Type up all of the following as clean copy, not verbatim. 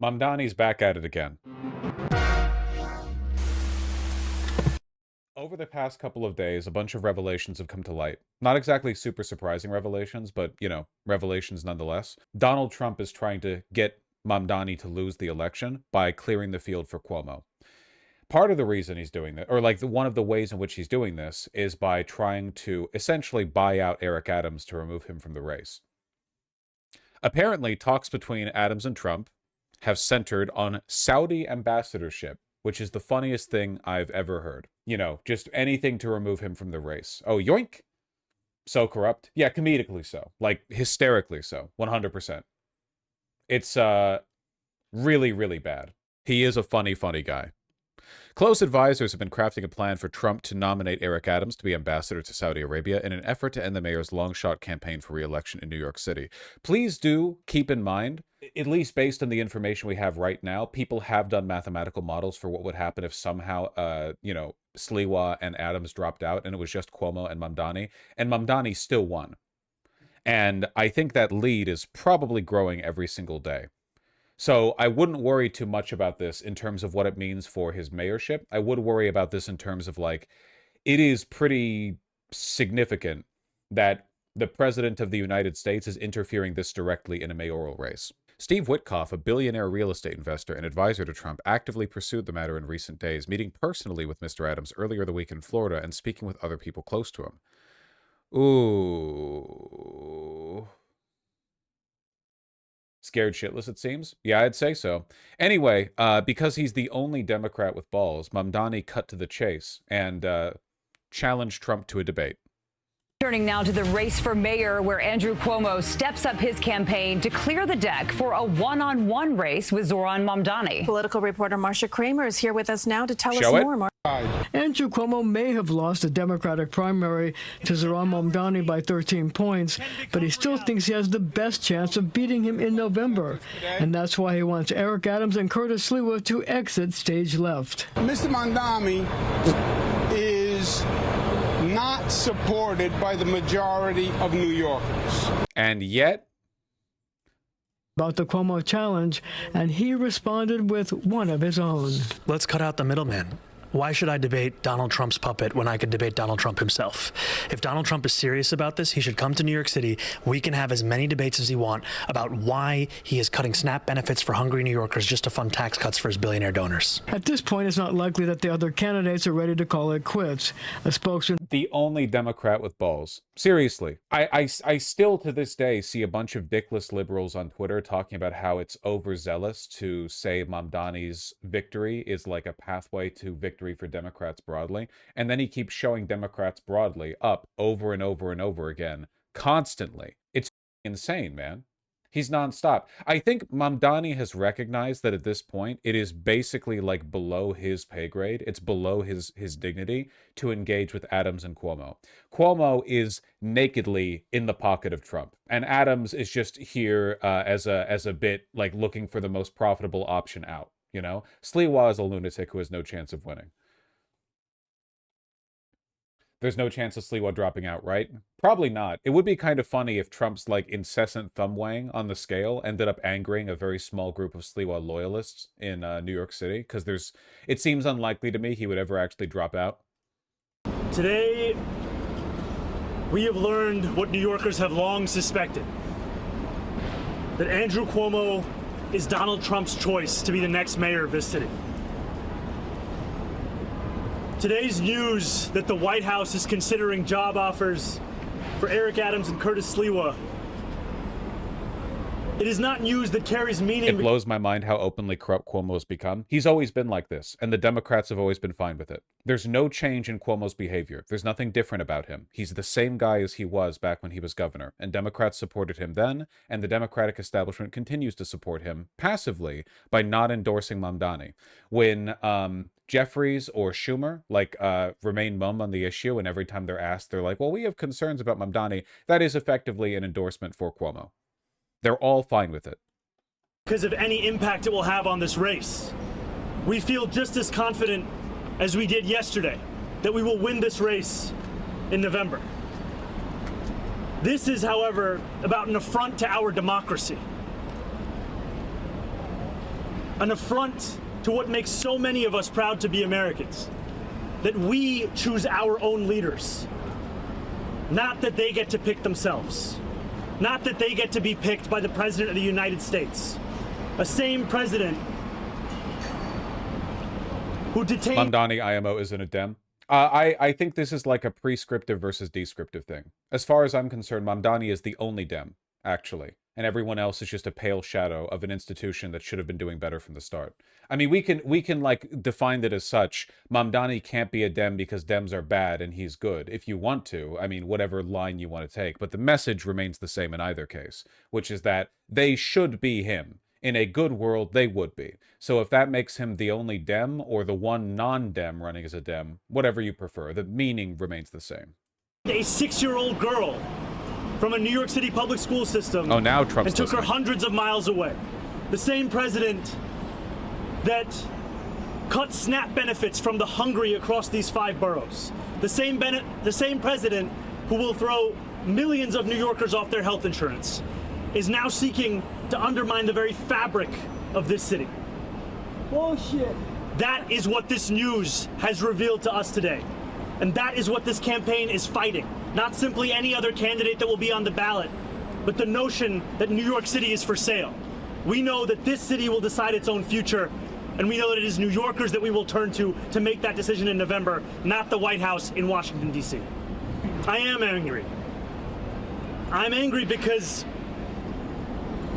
Mamdani's back at it again. Over the past couple of days, a bunch of revelations have come to light. Not exactly super surprising revelations, but, revelations nonetheless. Donald Trump is trying to get Mamdani to lose the election by clearing the field for Cuomo. Part of the reason he's doing that, or one of the ways in which he's doing this, is by trying to essentially buy out Eric Adams to remove him from the race. Apparently, talks between Adams and Trump have centered on Saudi ambassadorship, which is the funniest thing I've ever heard. Just anything to remove him from the race. Oh, yoink! So corrupt. Yeah, comedically so. Hysterically so. 100%. It's, really, really bad. He is a funny, funny guy. Close advisors have been crafting a plan for Trump to nominate Eric Adams to be ambassador to Saudi Arabia in an effort to end the mayor's long-shot campaign for re-election in New York City. Please do keep in mind, at least based on the information we have right now, people have done mathematical models for what would happen if somehow, Sliwa and Adams dropped out and it was just Cuomo and Mamdani still won. And I think that lead is probably growing every single day. So I wouldn't worry too much about this in terms of what it means for his mayorship. I would worry about this in terms of it is pretty significant that the president of the United States is interfering this directly in a mayoral race. Steve Witkoff, a billionaire real estate investor and advisor to Trump, actively pursued the matter in recent days, meeting personally with Mr. Adams earlier the week in Florida and speaking with other people close to him. Ooh. Scared shitless, it seems. Yeah, I'd say so. Anyway, because he's the only Democrat with balls, Mamdani cut to the chase and challenged Trump to a debate. Turning now to the race for mayor, where Andrew Cuomo steps up his campaign to clear the deck for a one-on-one race with Zoran Mamdani. Political reporter Marcia Kramer is here with us now to tell us more. Andrew Cuomo may have lost the Democratic primary to Zoran Mamdani by 13 points, but he still thinks he has the best chance of beating him in November. And that's why he wants Eric Adams and Curtis Sliwa to exit stage left. Mr. Mamdani is not supported by the majority of New Yorkers. And yet, about the Cuomo challenge, and he responded with one of his own. Let's cut out the middleman. Why should I debate Donald Trump's puppet when I could debate Donald Trump himself? If Donald Trump is serious about this, he should come to New York City. We can have as many debates as he wants about why he is cutting SNAP benefits for hungry New Yorkers just to fund tax cuts for his billionaire donors. At this point, it's not likely that the other candidates are ready to call it quits. A spokesman. The only Democrat with balls. Seriously. I still to this day see a bunch of dickless liberals on Twitter talking about how it's overzealous to say Mamdani's victory is like a pathway to victory for Democrats broadly, and then he keeps showing Democrats broadly up over and over and over again, constantly. It's insane, man. He's nonstop. I think Mamdani has recognized that at this point, it is basically below his pay grade. It's below his dignity to engage with Adams and Cuomo. Cuomo is nakedly in the pocket of Trump, and Adams is just here as a bit looking for the most profitable option out. Sliwa is a lunatic who has no chance of winning. There's no chance of Sliwa dropping out, right? Probably not. It would be kind of funny if Trump's incessant thumb-weighing on the scale ended up angering a very small group of Sliwa loyalists in New York City, because it seems unlikely to me he would ever actually drop out. Today, we have learned what New Yorkers have long suspected: that Andrew Cuomo is Donald Trump's choice to be the next mayor of this city. Today's news that the White House is considering job offers for Eric Adams and Curtis Sliwa, it is not news that carries meaning. It blows my mind how openly corrupt Cuomo has become. He's always been like this, and the Democrats have always been fine with it. There's no change in Cuomo's behavior. There's nothing different about him. He's the same guy as he was back when he was governor, and Democrats supported him then, and the Democratic establishment continues to support him passively by not endorsing Mamdani. When Jeffries or Schumer remain mum on the issue, and every time they're asked, they're like, well, we have concerns about Mamdani, that is effectively an endorsement for Cuomo. They're all fine with it. Because of any impact it will have on this race. We feel just as confident as we did yesterday that we will win this race in November. This is, however, about an affront to our democracy. an affront to what makes so many of us proud to be Americans, that we choose our own leaders, not that they get to pick themselves, not that they get to be picked by the President of the United States, a same president who detained... Mamdani IMO isn't a Dem. I think this is like a prescriptive versus descriptive thing. As far as I'm concerned, Mamdani is the only Dem, actually. And everyone else is just a pale shadow of an institution that should have been doing better from the start. I mean, we can like define it as such. Mamdani can't be a Dem because Dems are bad and he's good. If you want to, I mean, whatever line you want to take. But the message remains the same in either case, which is that they should be him. In a good world, they would be. So if that makes him the only Dem or the one non-Dem running as a Dem, whatever you prefer, the meaning remains the same. A 6-year-old girl from a New York City public school system. Oh, now Trump's and took her listening. hundreds of miles away. The same president that cut SNAP benefits from the hungry across these 5 boroughs. The same president who will throw millions of New Yorkers off their health insurance is now seeking to undermine the very fabric of this city. Bullshit. That is what this news has revealed to us today. And that is what this campaign is fighting. Not simply any other candidate that will be on the ballot, but the notion that New York City is for sale. We know that this city will decide its own future, and we know that it is New Yorkers that we will turn to make that decision in November, not the White House in Washington, D.C. I am angry. I'm angry because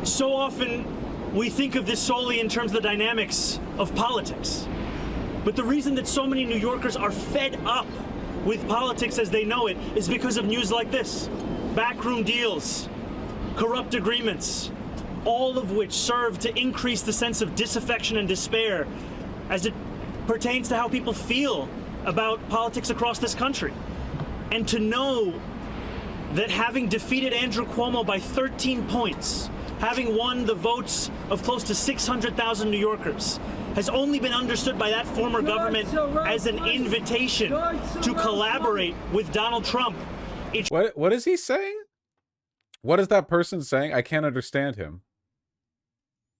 so often we think of this solely in terms of the dynamics of politics. But the reason that so many New Yorkers are fed up with politics as they know it is because of news like this. Backroom deals, corrupt agreements, all of which serve to increase the sense of disaffection and despair as it pertains to how people feel about politics across this country. And to know that having defeated Andrew Cuomo by 13 points, having won the votes of close to 600,000 New Yorkers, has only been understood by that former government as an invitation to collaborate with Donald Trump. What is he saying? What is that person saying? I can't understand him.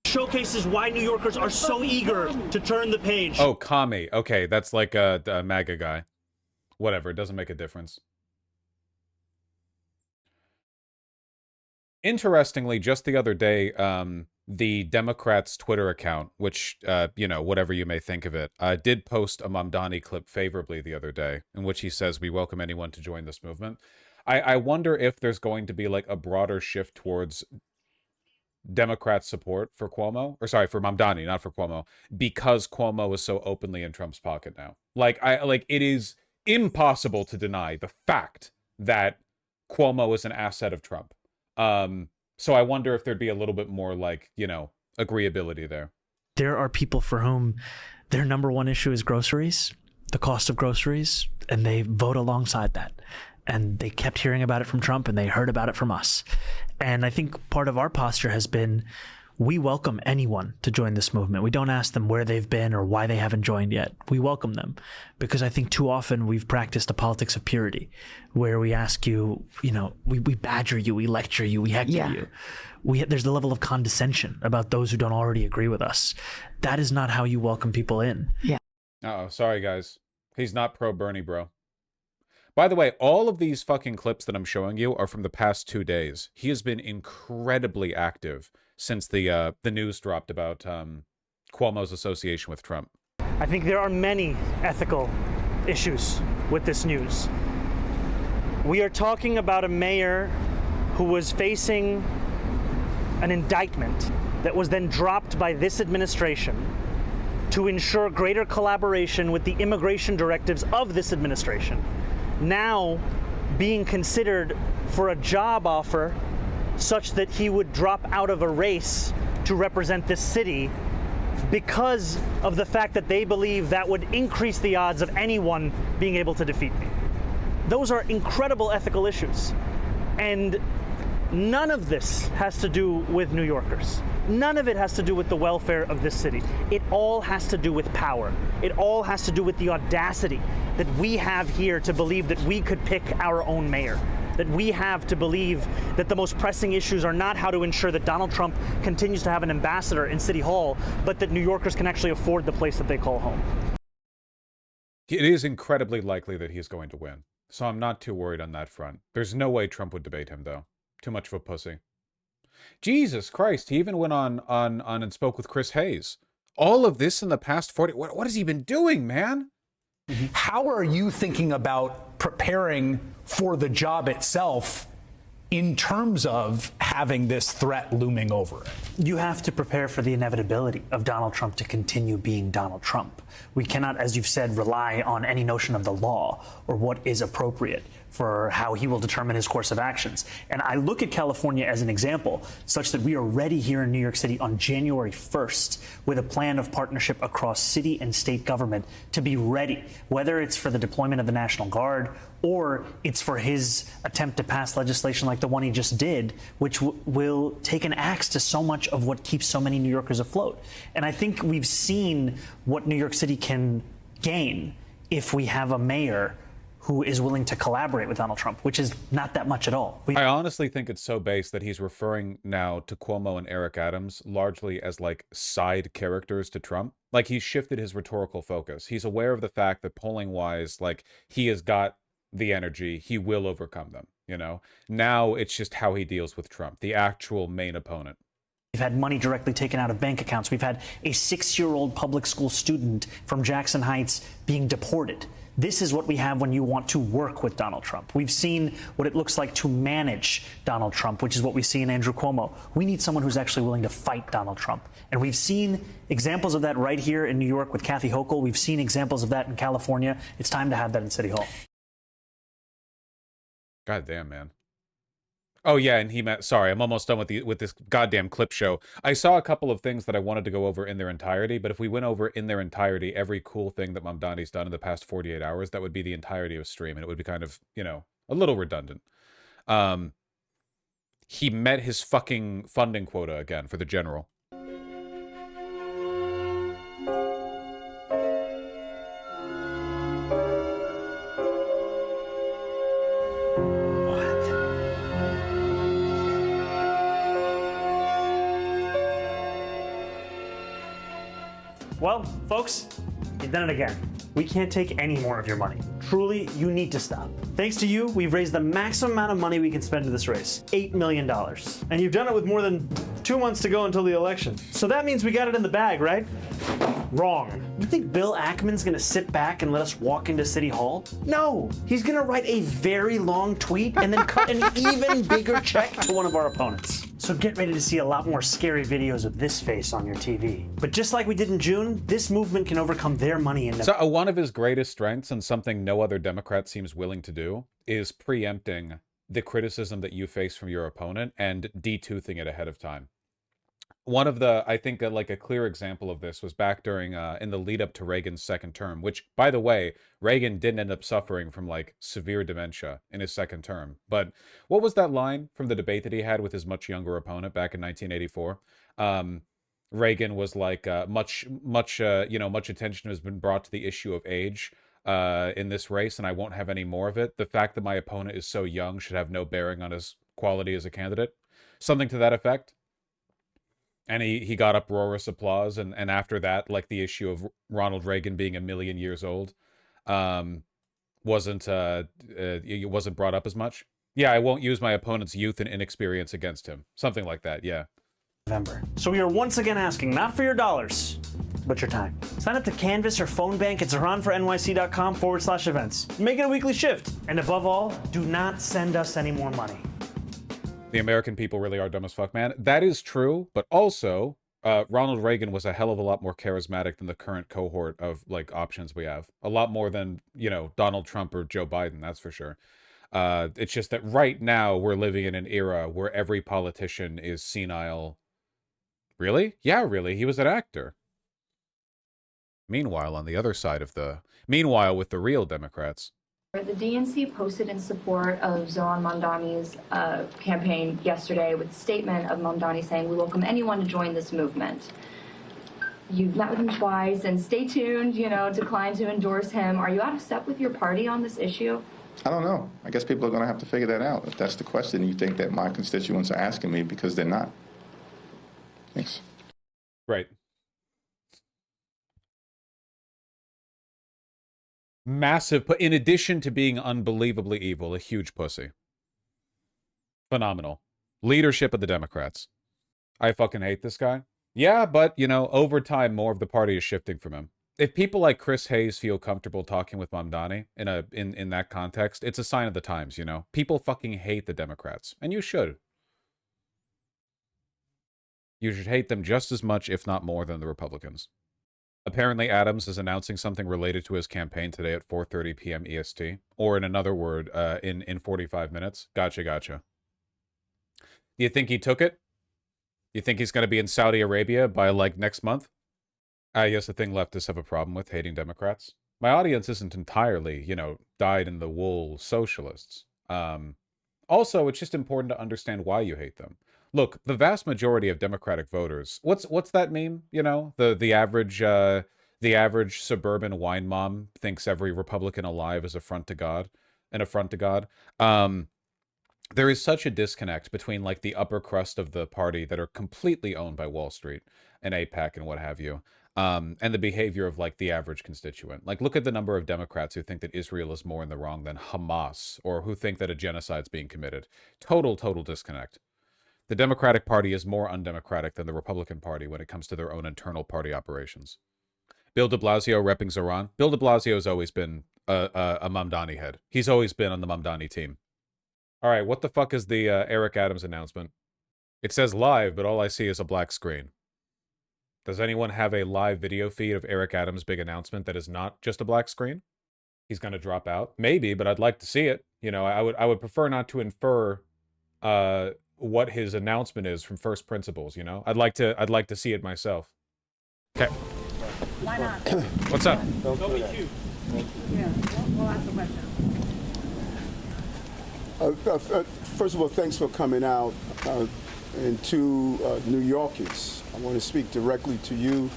Showcases why New Yorkers are so eager to turn the page. Oh, commie. Okay, that's like a MAGA guy. Whatever, it doesn't make a difference. Interestingly, just the other day, the Democrats' Twitter account, which, you know, whatever you may think of it, did post a Mamdani clip favorably the other day, in which he says, "We welcome anyone to join this movement." I wonder if there's going to be, like, a broader shift towards Democrat support for Cuomo, or sorry, for Mamdani, not for Cuomo, because Cuomo is so openly in Trump's pocket now. Like, it is impossible to deny the fact that Cuomo is an asset of Trump. So I wonder if there'd be a little bit more, like, you know, agreeability there. There are people for whom their number one issue is groceries, the cost of groceries, and they vote alongside that. And they kept hearing about it from Trump, and they heard about it from us. And I think part of our posture has been, we welcome anyone to join this movement. We don't ask them where they've been or why they haven't joined yet. We welcome them because I think too often we've practiced a politics of purity where we ask you, you know, we badger you, we lecture you, we hector you. There's the level of condescension about those who don't already agree with us. That is not how you welcome people in. Yeah. Uh-oh, sorry guys. He's not pro Bernie, bro. By the way, all of these fucking clips that I'm showing you are from the past 2 days. He has been incredibly active since the news dropped about Cuomo's association with Trump. I think there are many ethical issues with this news. We are talking about a mayor who was facing an indictment that was then dropped by this administration to ensure greater collaboration with the immigration directives of this administration, now being considered for a job offer such that he would drop out of a race to represent this city because of the fact that they believe that would increase the odds of anyone being able to defeat me. Those are incredible ethical issues. And none of this has to do with New Yorkers. None of it has to do with the welfare of this city. It all has to do with power. It all has to do with the audacity that we have here to believe that we could pick our own mayor, that we have to believe that the most pressing issues are not how to ensure that Donald Trump continues to have an ambassador in City Hall, but that New Yorkers can actually afford the place that they call home. It is incredibly likely that he's going to win, so I'm not too worried on that front. There's no way Trump would debate him, though. Too much of a pussy. Jesus Christ, he even went on and spoke with Chris Hayes. All of this in the past 40... What has he been doing, man? How are you thinking about preparing for the job itself in terms of having this threat looming over it? You have to prepare for the inevitability of Donald Trump to continue being Donald Trump. We cannot, as you've said, rely on any notion of the law or what is appropriate for how he will determine his course of actions. And I look at California as an example, such that we are ready here in New York City on January 1st with a plan of partnership across city and state government to be ready, whether it's for the deployment of the National Guard or it's for his attempt to pass legislation like the one he just did, which will take an axe to so much of what keeps so many New Yorkers afloat. And I think we've seen what New York City can gain if we have a mayor who is willing to collaborate with Donald Trump, which is not that much at all. I honestly think it's so base that he's referring now to Cuomo and Eric Adams largely as like side characters to Trump. Like he's shifted his rhetorical focus. He's aware of the fact that polling-wise, like he has got the energy, he will overcome them, you know? Now it's just how he deals with Trump, the actual main opponent. We've had money directly taken out of bank accounts. We've had a 6-year-old public school student from Jackson Heights being deported. This is what we have when you want to work with Donald Trump. We've seen what it looks like to manage Donald Trump, which is what we see in Andrew Cuomo. We need someone who's actually willing to fight Donald Trump. And we've seen examples of that right here in New York with Kathy Hochul. We've seen examples of that in California. It's time to have that in City Hall. God damn, man. Oh yeah, and he meant, sorry, I'm almost done with this goddamn clip show. I saw a couple of things that I wanted to go over in their entirety, but if we went over in their entirety every cool thing that Mamdani's done in the past 48 hours, that would be the entirety of stream, and it would be kind of, you know, a little redundant. He met his fucking funding quota again for the general. Well, folks, you've done it again. We can't take any more of your money. Truly, you need to stop. Thanks to you, we've raised the maximum amount of money we can spend in this race, $8 million. And you've done it with more than 2 months to go until the election. So that means we got it in the bag, right? Wrong. You think Bill Ackman's gonna sit back and let us walk into City Hall? No, he's gonna write a very long tweet and then cut an even bigger check to one of our opponents. So get ready to see a lot more scary videos of this face on your TV. But just like we did in June, this movement can overcome their money in So one of his greatest strengths, and something no other Democrat seems willing to do, is preempting the criticism that you face from your opponent and detoothing it ahead of time. One of the, I think, like a clear example of this was back during, in the lead up to Reagan's second term, which, by the way, Reagan didn't end up suffering from, like, severe dementia in his second term. But what was that line from the debate that he had with his much younger opponent back in 1984? Reagan was like, much attention has been brought to the issue of age in this race, and I won't have any more of it. The fact that my opponent is so young should have no bearing on his quality as a candidate. Something to that effect. And he got uproarious applause, and after that, like, the issue of Ronald Reagan being 1 million years old wasn't brought up as much. Yeah, I won't use my opponent's youth and inexperience against him. Something like that, yeah. November. So we are once again asking, not for your dollars, but your time. Sign up to Canvas or Phone Bank at ZahranForNYC.com/events. Make it a weekly shift. And above all, do not send us any more money. The American people really are dumb as fuck, man. That is true, but also, Ronald Reagan was a hell of a lot more charismatic than the current cohort of, like, options we have. A lot more than, you know, Donald Trump or Joe Biden, that's for sure. It's just that right now we're living in an era where every politician is senile. Really? Yeah, really. He was an actor. Meanwhile, on the other side of the... Meanwhile, with the real Democrats... The DNC posted in support of Zohran Mamdani's campaign yesterday with a statement of Mamdani saying, "We welcome anyone to join this movement." You've met with him twice, and stay tuned, you know, declined to endorse him. Are you out of step with your party on this issue? I don't know. I guess people are going to have to figure that out. If that's the question you think that my constituents are asking me, because they're not. Thanks. Right. Massive, but in addition to being unbelievably evil, a huge pussy. Phenomenal. Leadership of the Democrats. I fucking hate this guy. Yeah, but, you know, over time, more of the party is shifting from him. If people like Chris Hayes feel comfortable talking with Mamdani in that context, it's a sign of the times, you know? People fucking hate the Democrats, and you should. You should hate them just as much, if not more, than the Republicans. Apparently, Adams is announcing something related to his campaign today at 4:30 p.m. EST, or in another word, in 45 minutes. Gotcha, gotcha. Do you think he took it? You think he's going to be in Saudi Arabia by, like, next month? Yes, the thing leftists have a problem with, hating Democrats. My audience isn't entirely, you know, dyed-in-the-wool socialists. Also, it's just important to understand why you hate them. Look, the vast majority of Democratic voters, what's that meme? You know, the average suburban wine mom thinks every Republican alive is an affront to God. There is such a disconnect between, like, the upper crust of the party that are completely owned by Wall Street and AIPAC and what have you, and the behavior of, like, the average constituent. Like, look at the number of Democrats who think that Israel is more in the wrong than Hamas, or who think that a genocide's being committed. Total disconnect. The Democratic Party is more undemocratic than the Republican Party when it comes to their own internal party operations. Bill de Blasio repping Zoran. Bill de Blasio has always been a Mamdani head. He's always been on the Mamdani team. All right, what the fuck is the Eric Adams announcement? It says live, but all I see is a black screen. Does anyone have a live video feed of Eric Adams' big announcement that is not just a black screen? He's going to drop out? Maybe, but I'd like to see it. You know, I would prefer not to infer what his announcement is from first principles, you know? I'd like to see it myself. Okay. Why not? What's up? Don't be cute. Yeah, we'll ask the question. First of all, thanks for coming out. And to New Yorkers, I want to speak directly to you.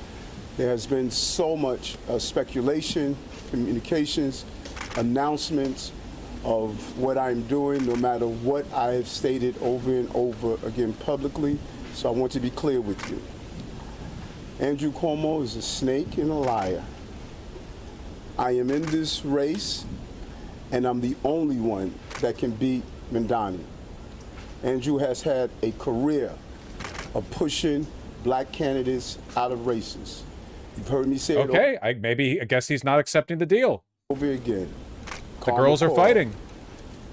There has been so much speculation, communications, announcements of what I'm doing, no matter what I have stated over and over again publicly. So I want to be clear with you. Andrew Cuomo is a snake and a liar. I am in this race, and I'm the only one that can beat Mamdani. Andrew has had a career of pushing black candidates out of races. You've heard me say it. Okay, I guess he's not accepting the deal. Over again. The girls are fighting.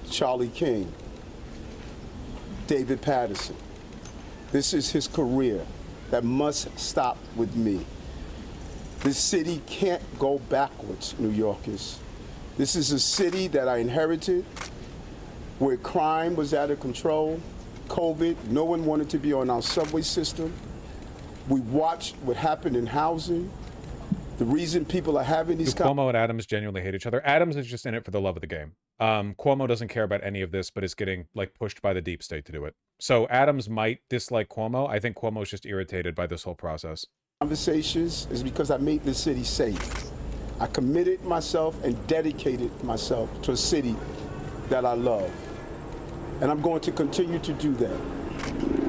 Charlie King, David Patterson. This is his career that must stop with me. This city can't go backwards, New Yorkers. This is a city that I inherited, where crime was out of control, COVID, no one wanted to be on our subway system. We watched what happened in housing. The reason people are having these... Cuomo and Adams genuinely hate each other. Adams is just in it for the love of the game. Cuomo doesn't care about any of this, but is getting, like, pushed by the deep state to do it. So Adams might dislike Cuomo. I think Cuomo's just irritated by this whole process. Conversations is because I made this city safe. I committed myself and dedicated myself to a city that I love. And I'm going to continue to do that.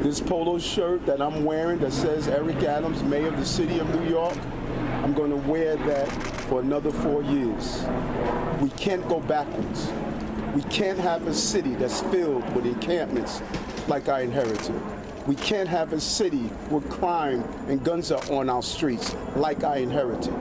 This polo shirt that I'm wearing that says Eric Adams, Mayor of the City of New York, I'm going to wear that for another 4 years. We can't go backwards. We can't have a city that's filled with encampments like I inherited. We can't have a city where crime and guns are on our streets like I inherited.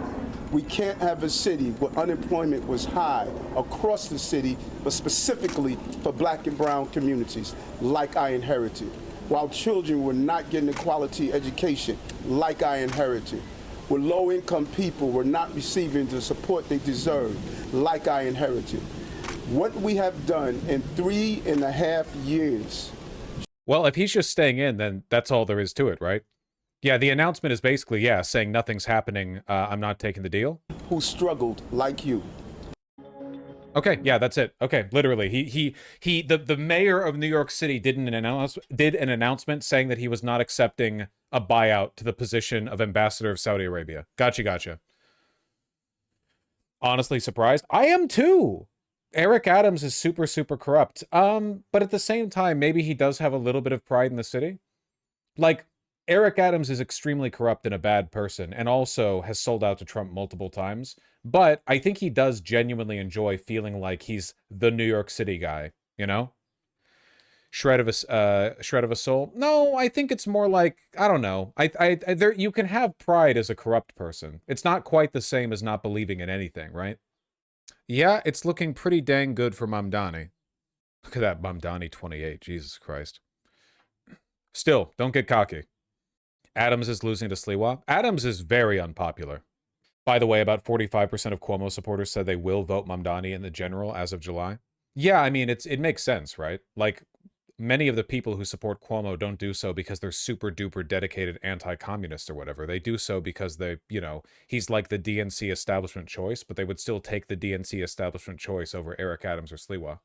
We can't have a city where unemployment was high across the city, but specifically for black and brown communities like I inherited, while children were not getting a quality education like I inherited, where low-income people were not receiving the support they deserved like I inherited. What we have done in 3.5 years. Well, if he's just staying in, then that's all there is to it, right? Yeah, the announcement is basically, yeah, saying nothing's happening, I'm not taking the deal. Who struggled like you. Okay, yeah, that's it. Okay, literally, the mayor of New York City did an announcement saying that he was not accepting a buyout to the position of ambassador of Saudi Arabia. Gotcha. Honestly surprised. I am too. Eric Adams is super, super corrupt. But at the same time, maybe he does have a little bit of pride in the city. Like, Eric Adams is extremely corrupt and a bad person, and also has sold out to Trump multiple times. But I think he does genuinely enjoy feeling like he's the New York City guy, you know? Shred of a soul. No, I think it's more like, I don't know. There, you can have pride as a corrupt person. It's not quite the same as not believing in anything, right? Yeah, it's looking pretty dang good for Mamdani. Look at that Mamdani 28. Jesus Christ. Still, don't get cocky. Adams is losing to Sliwa. Adams is very unpopular. By the way, about 45% of Cuomo supporters said they will vote Mamdani in the general as of July. Yeah, I mean, it makes sense, right? Like, many of the people who support Cuomo don't do so because they're super duper dedicated anti-communists or whatever. They do so because they, you know, he's like the DNC establishment choice, but they would still take the DNC establishment choice over Eric Adams or Sliwa.